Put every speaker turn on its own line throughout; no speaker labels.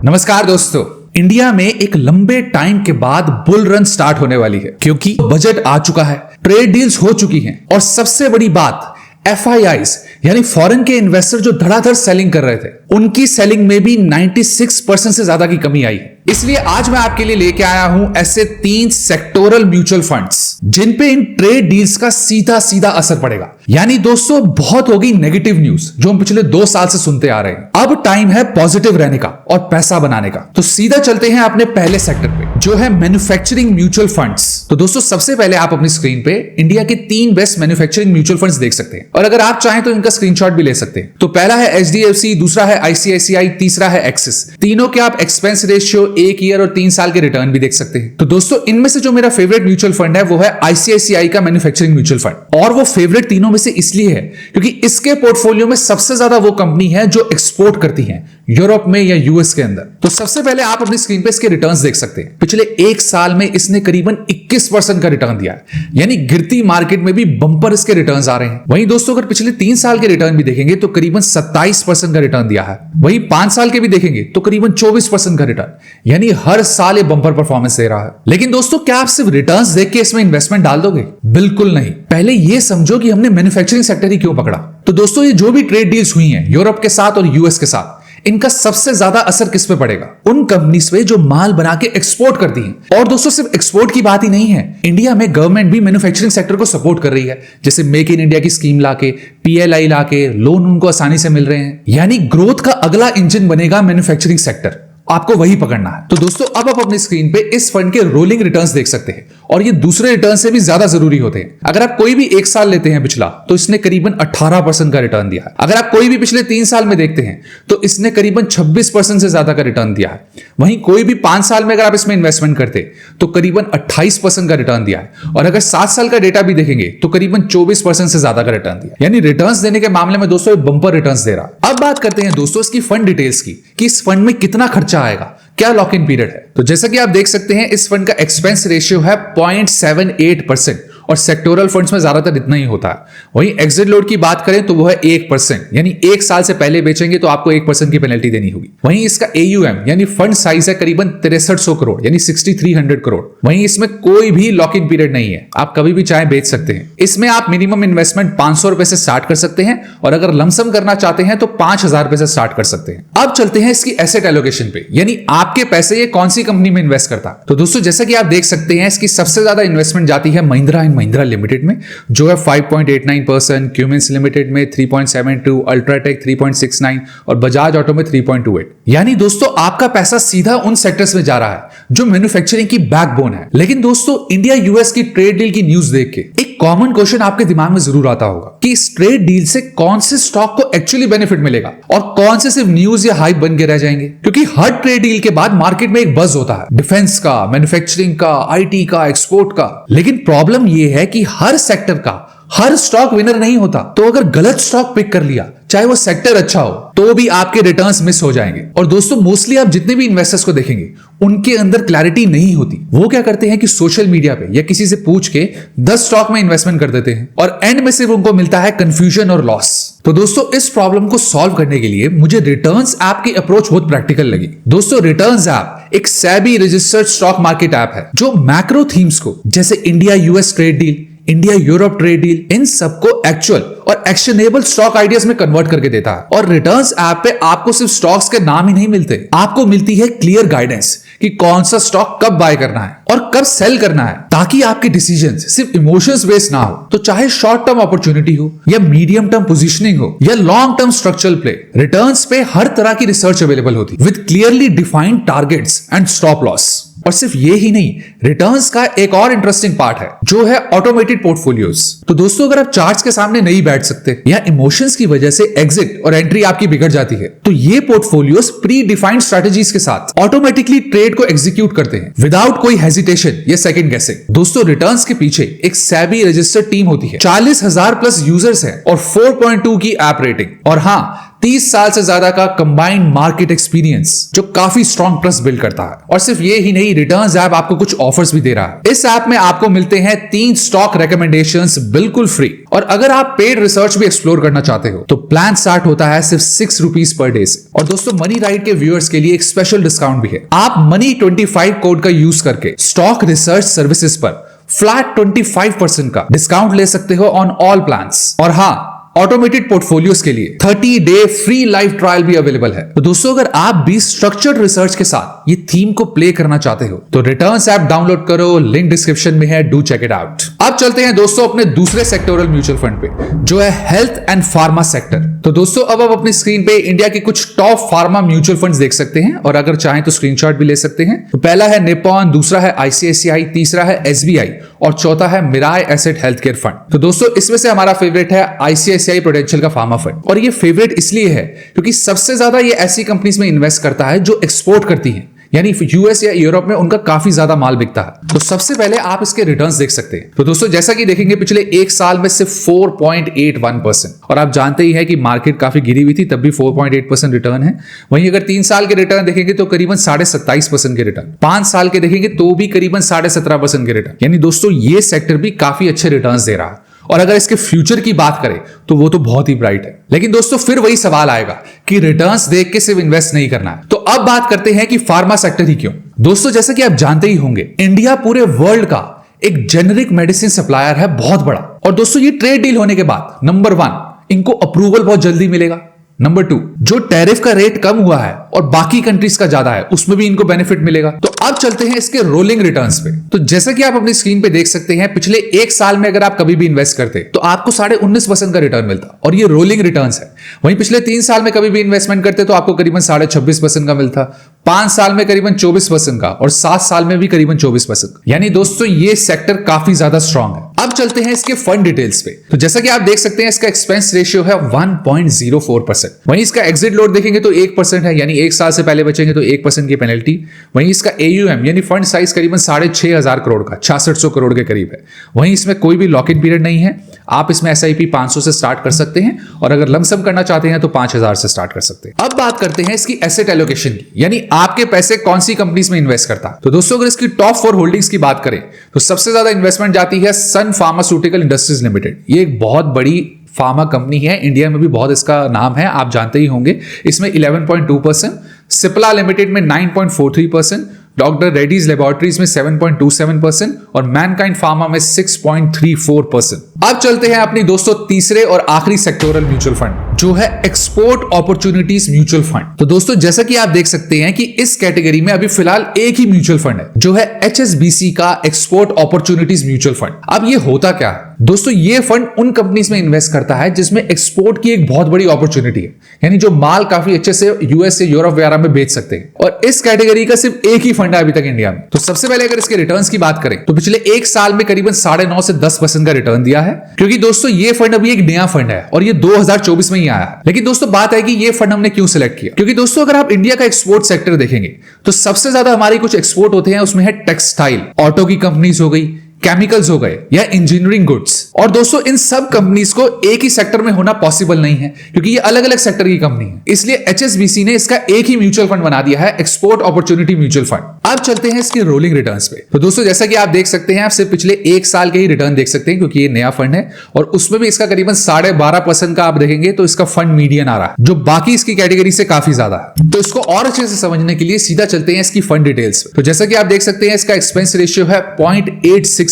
नमस्कार दोस्तों, इंडिया में एक लंबे टाइम के बाद बुल रन स्टार्ट होने वाली है क्योंकि बजट आ चुका है, ट्रेड डील्स हो चुकी हैं और सबसे बड़ी बात FIIs यानी फॉरेन के इन्वेस्टर जो धड़ाधड़ सेलिंग कर रहे थे, उनकी सेलिंग में भी 96% से ज्यादा की कमी आई है। इसलिए आज मैं आपके लिए लेके आया हूं ऐसे 3 सेक्टोरल म्यूचुअल फंड्स जिन पे इन ट्रेड डील्स का सीधा सीधा असर पड़ेगा। यानी दोस्तों, बहुत हो गई नेगेटिव न्यूज जो हम पिछले 2 साल से सुनते आ रहे हैं। अब टाइम है पॉजिटिव रहने का और पैसा बनाने का। तो सीधा चलते हैं अपने पहले सेक्टर पे, जो है मैन्युफैक्चरिंग म्यूचुअल फंड्स। तो दोस्तों, सबसे पहले आप अपनी स्क्रीन पे इंडिया के 3 बेस्ट मैन्युफैक्चरिंग म्यूचुअल फंड्स देख सकते हैं और अगर आप चाहें तो इनका स्क्रीनशॉट भी ले सकते हैं। तो पहला है HDFC, दूसरा है ICICI, तीसरा है एक्सिस। तीनों के आप एक्सपेंस रेशियो, 1 ईयर और 3 साल के रिटर्न भी देख सकते हैं। तो दोस्तों, इनमें से जो मेरा फेवरेट म्यूचुअल फंड है वो है ICICI का मैन्युफैक्चरिंग म्यूचुअल फंड। और वो फेवरेट तीनों में से इसलिए है क्योंकि इसके पोर्टफोलियो में सबसे ज्यादा वो कंपनी है जो एक्सपोर्ट करती है यूरोप में या US के अंदर। तो सबसे पहले आप अपनी स्क्रीन पे इसके रिटर्न्स देख सकते हैं। पिछले 1 साल में इसने करीबन 21% का रिटर्न दिया है, यानी गिरती मार्केट में भी बंपर इसके रिटर्न्स आ रहे हैं। वहीं दोस्तों, अगर पिछले 3 साल के रिटर्न भी देखेंगे तो करीबन 27% का रिटर्न दिया है। वहीं 5 साल के भी देखेंगे तो करीबन 24% का रिटर्न, यानी हर साल ये बंपर परफॉर्मेंस दे रहा है। लेकिन दोस्तों, क्या आप सिर्फ रिटर्न्स देख के इसमें इन्वेस्टमेंट डाल दोगे? बिल्कुल नहीं। पहले ये समझो कि हमने मैन्युफैक्चरिंग सेक्टर ही क्यों पकड़ा। तो दोस्तों, ये जो भी ट्रेड डील्स हुई हैं यूरोप के साथ और US के साथ, इनका सबसे ज्यादा असर किस पे पड़ेगा? उन कंपनीज पे जो माल बना के एक्सपोर्ट करती हैं। और दोस्तों, सिर्फ एक्सपोर्ट की बात ही नहीं है, इंडिया में गवर्नमेंट भी मैन्युफैक्चरिंग सेक्टर को सपोर्ट कर रही है, जैसे मेक इन इंडिया की स्कीम लाके, PLI लाके, लोन उनको आसानी से मिल रहे हैं। यानी ग्रोथ का अगला इंजन बनेगा मैन्युफैक्चरिंग सेक्टर। आपको वही पकड़ना है। तो दोस्तों, अब आप अपनी स्क्रीन पे इस फंड के रोलिंग रिटर्न्स देख सकते हैं और ये दूसरे रिटर्न से भी ज्यादा जरूरी होते हैं। अगर आप कोई भी 1 साल लेते हैं पिछला, तो इसने करीबन 18% का रिटर्न दिया है। अगर आप कोई भी पिछले 3 साल में देखते हैं तो इसने करीबन 26% से ज्यादा का रिटर्न दिया है। वहीं कोई भी 5 साल में अगर आप इसमें इन्वेस्टमेंट करते तो करीबन 28% का रिटर्न दिया है। और अगर 7 साल का डेटा भी देखेंगे तो करीबन 24% से ज्यादा का रिटर्न दिया। यानी रिटर्न देने के मामले में दोस्तों बंपर रिटर्न दे रहा। अब बात करते हैं दोस्तों इसकी फंड डिटेल्स की, कि इस फंड में कितना खर्चा आएगा, क्या लॉक इन पीरियड है। तो जैसा कि आप देख सकते हैं, इस फंड का एक्सपेंस रेशियो है 0.78% और सेक्टोरल फंड्स में ज्यादातर इतना ही होता है। वहीं एग्जिट लोड की बात करें तो वो है 1%, यानी 1 साल से पहले बेचेंगे तो आपको 1% की पेनल्टी देनी होगी। वहीं इसका AUM यानी फंड साइज है करीबन 6300 करोड़, यानी 6300 करोड़। वहीं इसमें कोई भी लॉक इन पीरियड नहीं है, आप कभी भी चाहे बेच सकते हैं। इसमें आप मिनिमम इन्वेस्टमेंट 500 रुपए से स्टार्ट कर सकते हैं और अगर लमसम करना चाहते हैं तो 5000 रुपए से स्टार्ट कर सकते हैं। अब चलते हैं इसकी एसेट एलोकेशन पे, यानी आपके पैसे ये कौन सी कंपनी में इन्वेस्ट करता है। तो दोस्तों, जैसा कि आप देख सकते हैं, इसकी सबसे ज्यादा इन्वेस्टमेंट जाती है महिंद्रा एंड महिंद्रा लिमिटेड में, जो है 5.89%, क्यूमिंस लिमिटेड में 3.72, अल्ट्राटेक 3.69 और बजाज ऑटो में 3.28। यानी दोस्तों, आपका पैसा सीधा उन सेक्टर्स में जा रहा है जो मैन्युफैक्चरिंग की बैकबोन है। लेकिन दोस्तों, इंडिया US की ट्रेड डील की न्यूज देख के एक कॉमन क्वेश्चन आपके दिमाग में जरूर आता होगा कि इस ट्रेड डील से कौन से स्टॉक को एक्चुअली बेनिफिट मिलेगा और कौन से सिर्फ न्यूज या हाइप बन के रह जाएंगे। क्योंकि हर ट्रेड डील के बाद मार्केट में एक बज होता है, डिफेंस का, मैन्युफैक्चरिंग का, IT का, एक्सपोर्ट का। लेकिन प्रॉब्लम यह है कि हर सेक्टर का हर स्टॉक विनर नहीं होता। तो अगर गलत स्टॉक पिक कर लिया, चाहे वो सेक्टर अच्छा हो, तो भी आपके रिटर्न्स मिस हो जाएंगे। और दोस्तों, मोस्टली आप जितने भी इन्वेस्टर्स को देखेंगे उनके अंदर क्लैरिटी नहीं होती। वो क्या करते हैं कि सोशल मीडिया पे या किसी से पूछ के 10 स्टॉक में इन्वेस्टमेंट कर देते हैं और एंड में सिर्फ उनको मिलता है कंफ्यूजन और लॉस। तो दोस्तों, इस प्रॉब्लम को सॉल्व करने के लिए मुझे रिटर्न्स ऐप की अप्रोच बहुत प्रैक्टिकल लगी। दोस्तों, रिटर्न्स ऐप एक SEBI registered stock market app है जो मैक्रो थीम्स को, जैसे India US trade deal, India Europe trade deal, इन सबको एक्चुअल और एक्शनेबल स्टॉक आइडियाज में कन्वर्ट करके देता है। और रिटर्न्स ऐप पे आपको सिर्फ स्टॉक्स के नाम ही नहीं मिलते, आपको मिलती है क्लियर गाइडेंस कि कौन सा स्टॉक कब बाय करना है और कब सेल करना है, ताकि आपके डिसीजंस सिर्फ इमोशंस बेस्ड ना हो। तो चाहे शॉर्ट टर्म अपॉर्चुनिटी हो या मीडियम टर्म पोजीशनिंग हो या long term structural play, returns पे हर तरह की रिसर्च अवेलेबल होती है with clearly defined targets and stop loss. और सिर्फ ये ही नहीं, रिटर्न्स का एक और इंटरेस्टिंग पार्ट है जो है ऑटोमेटेड पोर्टफोलियोज। तो दोस्तों, अगर आप चार्ट्स के सामने नहीं बैठ सकते या इमोशंस की वजह से एग्जिट और एंट्री आपकी बिगड़ जाती है, तो ये पोर्टफोलियोज प्री डिफाइंड स्ट्रेटजीज के साथ ऑटोमेटिकली ट्रेड को एग्जीक्यूट करते हैं विदाउट कोई हेजिटेशन या सेकंड गेसिंग। दोस्तों, रिटर्न्स के पीछे एक SEBI रजिस्टर्ड टीम होती है, 40,000 प्लस यूजर्स हैं और 4.2 की ऐप रेटिंग। और हाँ, 30 साल से ज्यादा का कंबाइंड मार्केट एक्सपीरियंस जो काफी स्ट्रॉन्ग ट्रस्ट बिल्ड करता है। और सिर्फ ये ही नहीं, रिटर्न्स ऐप आपको कुछ ऑफर्स भी दे रहा है। इस ऐप में आपको मिलते हैं 3 स्टॉक रिकमेंडेशंस बिल्कुल फ्री। और अगर आप पेड रिसर्च भी एक्सप्लोर करना चाहते हो तो प्लान स्टार्ट होता है सिर्फ 6 रुपीज पर डे से। और दोस्तों, मनी राइट के व्यूअर्स के लिए एक स्पेशल डिस्काउंट भी है। आप मनी 25 कोड का यूज करके स्टॉक रिसर्च सर्विसेज पर फ्लैट 25% का डिस्काउंट ले सकते हो ऑन ऑल प्लान्स। और हाँ, ऑटोमेटेड पोर्टफोलियोज के लिए 30 डे फ्री लाइव ट्रायल भी अवेलेबल है। तो दोस्तों, अगर आप भी स्ट्रक्चर्ड रिसर्च के साथ ये थीम को प्ले करना चाहते हो तो रिटर्न्स ऐप डाउनलोड करो, लिंक डिस्क्रिप्शन में है, डू चेक इट आउट। अब चलते हैं दोस्तों अपने दूसरे सेक्टोरल म्यूचुअल फंड पे, जो है हेल्थ एंड फार्मा सेक्टर। तो दोस्तों, अब आप अपनी स्क्रीन पे इंडिया के कुछ टॉप फार्मा म्यूचुअल फंड्स देख सकते हैं, और अगर चाहें तो स्क्रीनशॉट भी ले सकते हैं। तो पहला है निप्पॉन, दूसरा है ICICI, तीसरा है SBI और चौथा है मिराय एसेट हेल्थ केयर फंड। तो दोस्तों, इसमें से हमारा फेवरेट है ICICI प्रूडेंशियल का फार्मा फंड। और ये फेवरेट इसलिए है क्योंकि सबसे ज्यादा ये ऐसी कंपनीज में इन्वेस्ट करता है जो एक्सपोर्ट करती हैं, यानी यूएस या यूरोप में उनका काफी ज्यादा माल बिकता है। तो सबसे पहले आप इसके रिटर्न्स देख सकते हैं। तो दोस्तों, जैसा कि देखेंगे पिछले एक साल में सिर्फ 4.81%, और आप जानते ही हैं कि मार्केट काफी गिरी हुई थी, तब भी 4.8% रिटर्न है। वहीं अगर 3 साल के रिटर्न देखेंगे तो करीबन 27.5% के रिटर्न, 5 साल के देखेंगे तो भी करीबन 17.5% के रिटर्न। यानी दोस्तों, ये सेक्टर भी काफी अच्छे रिटर्न्स दे रहा है। और अगर इसके फ्यूचर की बात करें तो वो तो बहुत ही ब्राइट है। लेकिन दोस्तों, फिर वही सवाल आएगा कि रिटर्न्स देख के सिर्फ इन्वेस्ट नहीं करना है। तो अब बात करते हैं कि फार्मा सेक्टर ही क्यों। दोस्तों, जैसा कि आप जानते ही होंगे, इंडिया पूरे वर्ल्ड का एक जेनेरिक मेडिसिन सप्लायर है, बहुत बड़ा। और दोस्तों, ये ट्रेड डील होने के बाद नंबर 1, इनको अप्रूवल बहुत जल्दी मिलेगा। नंबर 2, जो टैरिफ का रेट कम हुआ है और बाकी कंट्रीज का ज्यादा है, उसमें भी इनको बेनिफिट मिलेगा। तो अब चलते हैं इसके रोलिंग रिटर्न्स पे। तो जैसा कि आप अपनी स्क्रीन पे देख सकते हैं, पिछले एक साल में अगर आप कभी भी इन्वेस्ट करते तो आपको 19.5% का रिटर्न मिलता, और ये रोलिंग रिटर्न्स है। वहीं पिछले 3 साल में कभी भी इन्वेस्टमेंट करते तो आपको करीबन 26.5% का मिलता, 5 साल में करीबन 24% का, और 7 साल में भी करीबन 24%। यानी दोस्तों, ये सेक्टर काफी ज्यादा स्ट्रॉन्ग है। अब चलते हैं इसके फंड डिटेल्स पे। तो जैसा कि आप देख सकते हैं, इसका एक्सपेंस रेशियो है 1.04%। वहीं इसका एग्जिट लोड देखेंगे तो 1% है, यानी 1 साल से पहले बचेंगे तो 1% की पेनल्टी। वहीं इसका AUM यानी फंड साइज करीबन 6,500 करोड़ का, 6600 करोड़ के करीब है। वहीं इसमें कोई भी लॉक इन पीरियड नहीं है। आप इसमें SIP 500 से स्टार्ट कर सकते हैं, और अगर लमसम करना चाहते हैं तो 5000 से स्टार्ट कर सकते हैं। अब बात करते हैं इसकी एसेट एलोकेशन की, यानी आपके पैसे कौन सी कंपनीज में इन्वेस्ट करता है। तो दोस्तों, अगर इसकी टॉप 4 होल्डिंग्स की बात करें तो सबसे ज्यादा इन्वेस्टमेंट जाती है सन फार्मास्यूटिकल इंडस्ट्रीज लिमिटेड। ये एक बहुत बड़ी फार्मा कंपनी है, इंडिया में भी बहुत इसका नाम है, आप जानते ही होंगे। इसमें 11.2%, सिप्ला लिमिटेड में 9.43%, डॉक्टर रेड्डीज लेबोरेटरीज में 7.27% और मैनकाइंड फार्मा में 6.34%। अब चलते हैं अपनी दोस्तों तीसरे और आखिरी सेक्टोरल म्यूचुअल फंड, जो है एक्सपोर्ट अपॉर्चुनिटीज म्यूचुअल फंड। तो दोस्तों, जैसा कि आप देख सकते हैं कि इस कैटेगरी में अभी फिलहाल एक ही म्यूचुअल फंड है, जो है HSBC का एक्सपोर्ट अपॉर्चुनिटीज म्यूचुअल फंड। अब ये होता क्या है दोस्तों, ये फंड उन कंपनीज में इन्वेस्ट करता है जिसमें एक्सपोर्ट की एक बहुत बड़ी अपॉर्चुनिटी है, यानी जो माल काफी अच्छे से US से यूरोप वगैरह में बेच सकते हैं। और इस कैटेगरी का सिर्फ एक ही फंड है अभी तक इंडिया में। तो सबसे पहले अगर इसके रिटर्न्स की बात करें तो पिछले एक साल में करीबन 9.5 से 10% का रिटर्न दिया है, क्योंकि दोस्तों ये फंड अभी एक नया फंड है और ये 2024 में ही आया है। लेकिन दोस्तों, बात है कि ये फंड हमने क्यों सिलेक्ट किया, क्योंकि दोस्तों, अगर आप इंडिया का एक्सपोर्ट सेक्टर देखेंगे तो सबसे ज्यादा हमारी कुछ एक्सपोर्ट होते हैं, उसमें है टेक्सटाइल, ऑटो की कंपनीज हो गई, केमिकल्स हो गए या इंजीनियरिंग गुड्स। और दोस्तों, इन सब कंपनीज को एक ही सेक्टर में होना पॉसिबल नहीं है, क्योंकि ये अलग अलग सेक्टर की कंपनी है। इसलिए HSBC ने इसका एक ही म्यूचुअल फंड बना दिया है, एक्सपोर्ट अपॉर्चुनिटी म्यूचुअल फंड। अब चलते हैं इसके रोलिंग रिटर्न्स पे। तो दोस्तों, जैसा कि आप देख सकते हैं, आप सिर्फ पिछले एक साल के ही रिटर्न देख सकते हैं, क्योंकि ये नया फंड है, और उसमें भी इसका करीबन 12.5% का आप देखेंगे तो इसका फंड मीडियन आ रहा है, जो बाकी इसकी कैटेगरी से काफी ज्यादा है। तो इसको और अच्छे से समझने के लिए सीधा चलते हैं इसकी फंड डिटेल्स पे। तो जैसा कि आप देख सकते हैं, इसका एक्सपेंस रेशियो है 0.86%।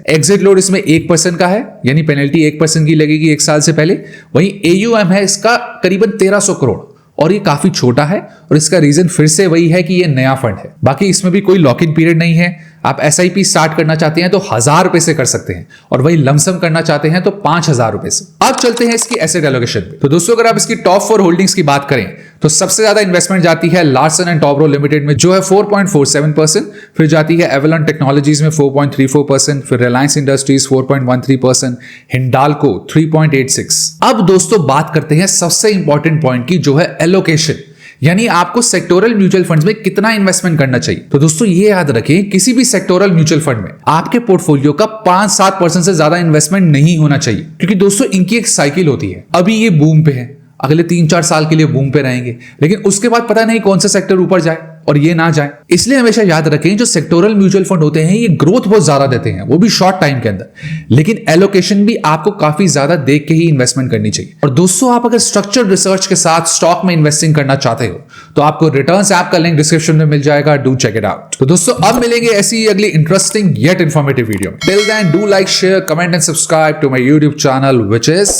एग्जिट लोड इसमें 1% का है, यानी पेनल्टी 1% की लगेगी 1 साल से पहले। वहीं AUM है इसका करीबन 1300 करोड़, और ये काफी छोटा है, और इसका रीजन फिर से वही है कि ये नया फंड है। बाकी इसमें भी कोई लॉक इन पीरियड नहीं है। आप SIP स्टार्ट करना चाहते हैं तो 1000 रुपए से कर सकते हैं, और वही लमसम करना चाहते हैं तो 5000 रुपए से। अब चलते हैं इसकी एसेट एलोकेशन पे। तो दोस्तों, अगर आप इसकी टॉप 4 होल्डिंग्स की बात करें तो सबसे ज्यादा इन्वेस्टमेंट जाती है लार्सन एंड टॉब्रो लिमिटेड में, जो है 4.47%। फिर जाती है एवलॉन टेक्नोलॉजीज में 4.34%, फिर रिलायंस इंडस्ट्रीज 4.13%, हिंडाल्को 3.86%। अब दोस्तों, बात करते हैं सबसे इंपॉर्टेंट पॉइंट की, जो है एलोकेशन, यानी आपको सेक्टोरल म्यूचुअल फंड्स में कितना इन्वेस्टमेंट करना चाहिए। तो दोस्तों, ये याद रखें, किसी भी सेक्टोरल म्यूचुअल फंड में आपके पोर्टफोलियो का 5-7% से ज्यादा इन्वेस्टमेंट नहीं होना चाहिए, क्योंकि दोस्तों, इनकी एक साइकिल होती है। अभी ये बूम पे है, अगले 3-4 साल के लिए बूम पे रहेंगे, लेकिन उसके बाद पता नहीं कौन सा सेक्टर ऊपर जाए और ये ना जाए। इसलिए हमेशा याद रखें, जो सेक्टोरल म्यूचुअल फंड होते हैं ये ग्रोथ बहुत ज्यादा देते हैं, वो भी शॉर्ट टाइम के अंदर, लेकिन एलोकेशन भी आपको काफी ज्यादा देख के ही इन्वेस्टमेंट करनी चाहिए। और दोस्तों, आप अगर स्ट्रक्चर्ड रिसर्च के साथ स्टॉक में इन्वेस्टिंग करना चाहते हो तो आपको रिटर्न्स ऐप का लिंक डिस्क्रिप्शन में मिल जाएगा, डू चेक इट आउट। तो दोस्तों, अब मिलेंगे ऐसी अगली interesting yet informative video. Till then, do like, share, comment and subscribe to my YouTube channel, which is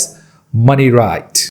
money right.